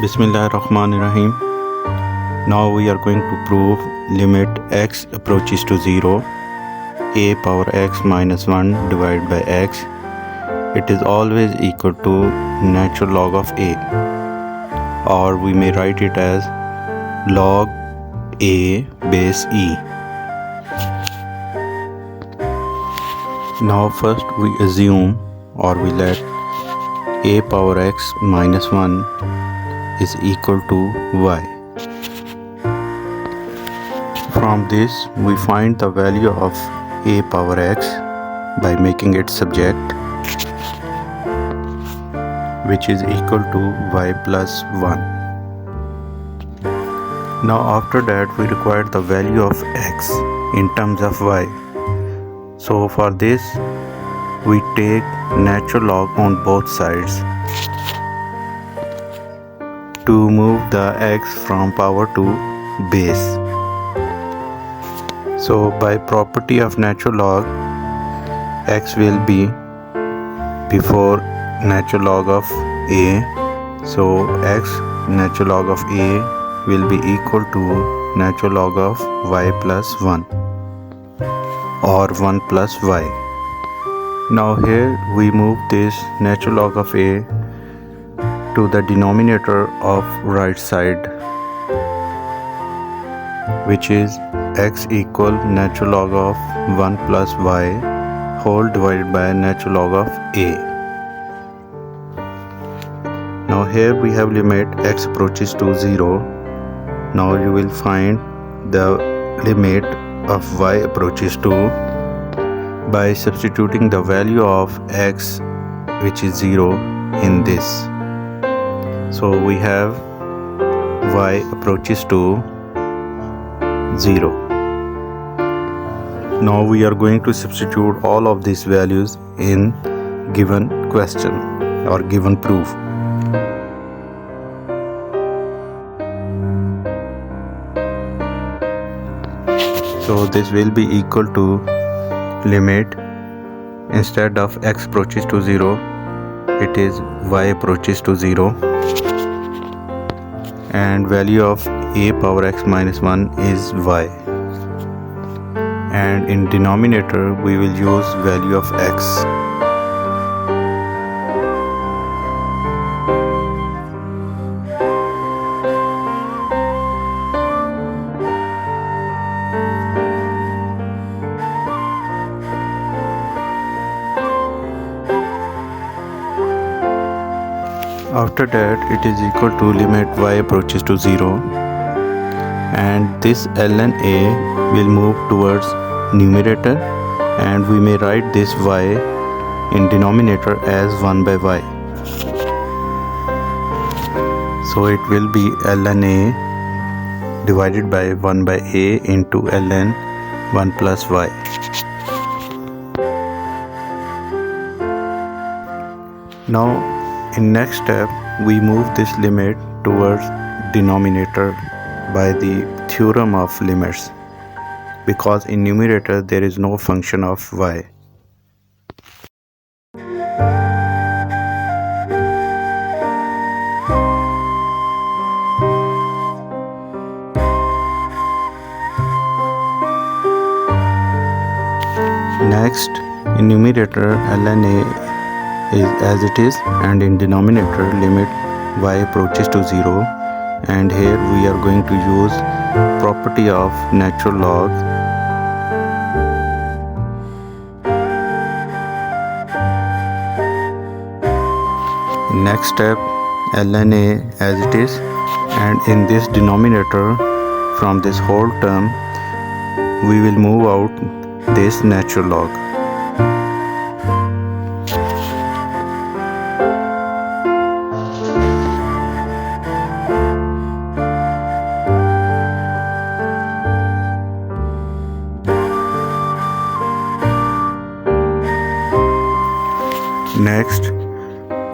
Bismillahirrahmanirrahim. Now we are going to prove limit x approaches to 0, a power x minus 1 divided by x. It is always equal to natural log of a, or we may write it as log a base e. Now first we assume, or we let a power x minus 1 is equal to y. From this we find the value of a power x by making it subject, which is equal to y plus 1. Now after that we require the value of x in terms of y. So for this we take natural log on both sides to move the x from power to base. So by property of natural log, x will be before natural log of a. So x natural log of a will be equal to natural log of y plus 1 or 1 plus y. Now here we move this natural log of a to the denominator of right side, which is x equal natural log of 1 plus y whole divided by natural log of a. Now here we have limit x approaches to 0. Now you will find the limit of y approaches to by substituting the value of x, which is 0, in this. So we have y approaches to 0. Now we are going to substitute all of these values in given question or given proof. So this will be equal to limit, instead of x approaches to 0, it is y approaches to 0, and value of a power x minus 1 is y, and in denominator we will use value of x. After that it is equal to limit y approaches to 0, and this ln a will move towards numerator, and we may write this y in denominator as 1 by y. So it will be ln a divided by 1 by a into ln 1 plus y. Now in next step we move this limit towards denominator by the theorem of limits, because in numerator there is no function of y. Next, in numerator ln a is as it is, and in denominator limit y approaches to 0, and here we are going to use property of natural log. Next step ln a as it is, and in this denominator from this whole term we will move out this natural log. Next,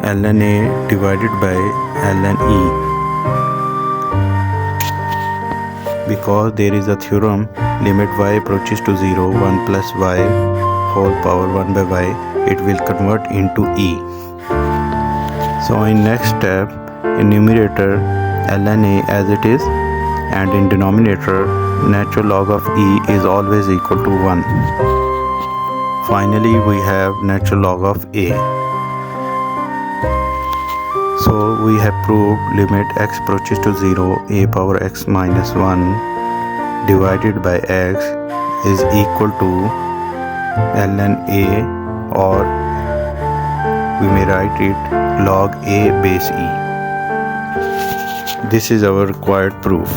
ln a divided by ln e, because there is a theorem limit y approaches to 0, 1 plus y whole power 1 by y, it will convert into e. So in next step, in numerator ln a as it is, and in denominator natural log of e is always equal to 1. Finally we have natural log of a. So we have proved limit x approaches to 0, a power x minus 1 divided by x is equal to ln a, or we may write it log a base e. This is our required proof.